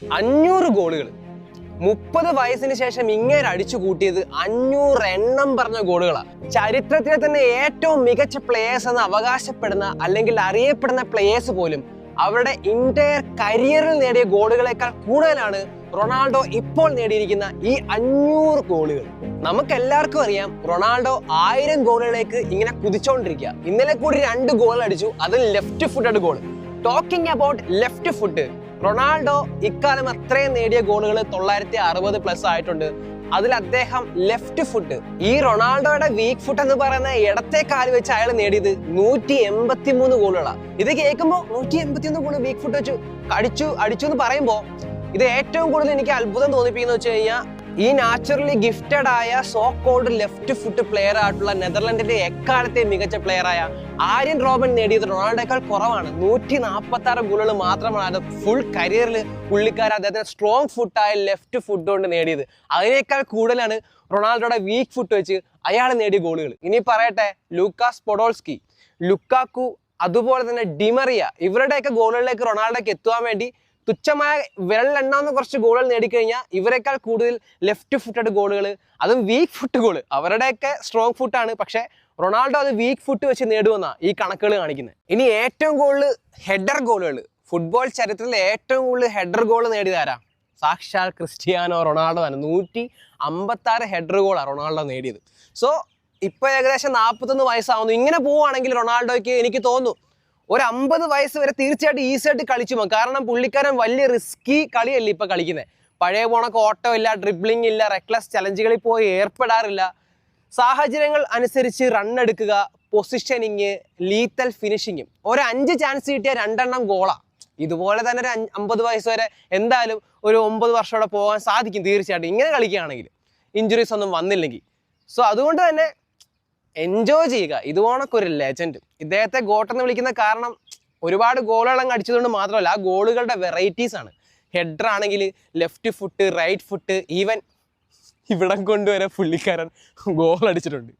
500 ഗോളുകൾ 30 വയസ്സിന് ശേഷം ഇങ്ങനെ അടിച്ചു കൂട്ടിയത് 500 എണ്ണം പറഞ്ഞ ഗോളുകളാണ്. ചരിത്രത്തിലെ തന്നെ ഏറ്റവും മികച്ച പ്ലേയേഴ്സ് എന്ന് അവകാശപ്പെടുന്ന അല്ലെങ്കിൽ അറിയപ്പെടുന്ന പ്ലേയേഴ്സ് പോലും അവരുടെ ഇന്റയർ കരിയറിൽ നേടിയ ഗോളുകളെക്കാൾ കൂടുതലാണ് റൊണാൾഡോ ഇപ്പോൾ നേടിയിരിക്കുന്ന ഈ 500 ഗോളുകൾ. നമുക്ക് എല്ലാവർക്കും അറിയാം റൊണാൾഡോ 1000 ഗോളുകളിലേക്ക് ഇങ്ങനെ കുതിച്ചോണ്ടിരിക്കുക. ഇന്നലെ കൂടി 2 ഗോൾ അടിച്ചു, അതിൽ left footed goal. Talking about left foot, Ronaldo ഇക്കാലം അത്രയും നേടിയ ഗോളുകൾ 960+ ആയിട്ടുണ്ട്. അതിൽ അദ്ദേഹം ലെഫ്റ്റ് ഫുട്ട്, ഈ റൊണാൾഡോയുടെ വീക്ക് ഫുട്ട് എന്ന് പറയുന്ന ഇടത്തെ കാല് വെച്ച് അയാൾ നേടിയത് 183 ഗോളുകളാണ്. ഇത് കേൾക്കുമ്പോൾ 181 ഗോൾ വീക്ക് ഫുട്ട് വെച്ചു അടിച്ചു എന്ന് പറയുമ്പോൾ ഇത് ഏറ്റവും കൂടുതൽ എനിക്ക് അത്ഭുതം തോന്നിപ്പിക്കുന്ന വെച്ച് കഴിഞ്ഞാൽ ഈ നാച്ചുറലി ഗിഫ്റ്റഡ് ആയ so called left foot player ആയിട്ടുള്ള നെതർലൻഡിന്റെ എക്കാലത്തെ മികച്ച പ്ലെയർ ആയ ആര്യൻ റോബൻ നേടിയത് റൊണാൾഡോയേക്കാൾ കുറവാണ്. 146 ഗോളുകൾ മാത്രമാണ് അത് ഫുൾ കരിയറിൽ പുള്ളിക്കാരൻ അദ്ദേഹത്തിന് സ്ട്രോങ് ഫുട്ടായ ലെഫ്റ്റ് ഫുട്ട് കൊണ്ട് നേടിയത്. അതിനേക്കാൾ കൂടുതലാണ് റൊണാൾഡോയുടെ വീക്ക് ഫുട്ട് വെച്ച് അയാൾ നേടിയ ഗോളുകൾ. ഇനി പറയട്ടെ, ലൂക്കാസ് പൊഡോൾസ്കി, ലുക്കാക്കു, അതുപോലെ തന്നെ ഡിമറിയ, ഇവരുടെയൊക്കെ ഗോളുകളിലേക്ക് റൊണാൾഡോയ്ക്ക് എത്തുവാൻ വേണ്ടി തുച്ഛമായ വിരലെണ്ണാവുന്ന കുറച്ച് ഗോളുകൾ നേടിക്കഴിഞ്ഞാൽ ഇവരെക്കാൾ കൂടുതൽ ലെഫ്റ്റ് ഫുട്ടഡ് ഗോളുകൾ, അതും വീക്ക് ഫുട്ട് ഗോൾ. അവരുടെയൊക്കെ സ്ട്രോങ് ഫുട്ടാണ്, പക്ഷെ റൊണാൾഡോ അത് വീക്ക് ഫുട്ട് വെച്ച് നേടുമെന്നാണ് ഈ കണക്കുകൾ കാണിക്കുന്നത്. ഇനി ഏറ്റവും കൂടുതൽ ഹെഡർ ഗോളുകൾ, ഫുട്ബോൾ ചരിത്രത്തിൽ ഏറ്റവും കൂടുതൽ ഹെഡർ ഗോൾ നേടിയതാരാ? സാക്ഷാൽ ക്രിസ്റ്റിയാനോ റൊണാൾഡോ ആണ്. 156 ഹെഡർ ഗോളാണ് റൊണാൾഡോ നേടിയത്. സോ ഇപ്പൊ ഏകദേശം 41 വയസ്സാവുന്നു. ഇങ്ങനെ പോവുകയാണെങ്കിൽ റൊണാൾഡോയ്ക്ക് എനിക്ക് തോന്നുന്നു ഒരു 50 വയസ്സ് വരെ തീർച്ചയായിട്ടും ഈസിയായിട്ട് കളിച്ചു പോകും. കാരണം പുള്ളിക്കാരൻ വലിയ റിസ്കി കളിയല്ല ഇപ്പൊ കളിക്കുന്നത്. പഴയ പോണക്ക് ഓട്ടം ഇല്ല, ഡ്രിബ്ലിംഗ് ഇല്ല, റെക്ലസ് ചലഞ്ചുകളിൽ പോയി ഏർപ്പെടാറില്ല. സാഹചര്യങ്ങൾ അനുസരിച്ച് റൺ എടുക്കുക, പൊസിഷനിങ്, ലീത്തൽ ഫിനിഷിങ്ങും. ഒരു 5 ചാൻസ് കിട്ടിയ 2 എണ്ണം ഗോളാ. ഇതുപോലെ തന്നെ ഒരു 50 വയസ്സ് വരെ എന്തായാലും ഒരു 9 വർഷത്തോടെ പോകാൻ സാധിക്കും തീർച്ചയായിട്ടും, ഇങ്ങനെ കളിക്കുകയാണെങ്കിൽ, ഇഞ്ചുറീസ് ഒന്നും വന്നില്ലെങ്കിൽ. സോ അതുകൊണ്ട് തന്നെ എൻജോയ് ചെയ്യുക. ഇതുപോണക്കൊരു ലെജൻഡ്. ഇദ്ദേഹത്തെ ഗോട്ടെന്ന് വിളിക്കുന്ന കാരണം ഒരുപാട് ഗോളുകളങ്ങ് അടിച്ചതുകൊണ്ട് മാത്രമല്ല, ആ ഗോളുകളുടെ വെറൈറ്റീസ് ആണ്. ഹെഡർ ആണെങ്കിൽ left foot, right foot, even ഇവിടം കൊണ്ടുവരെ പുള്ളിക്കാരൻ ഗോൾ അടിച്ചിട്ടുണ്ട്.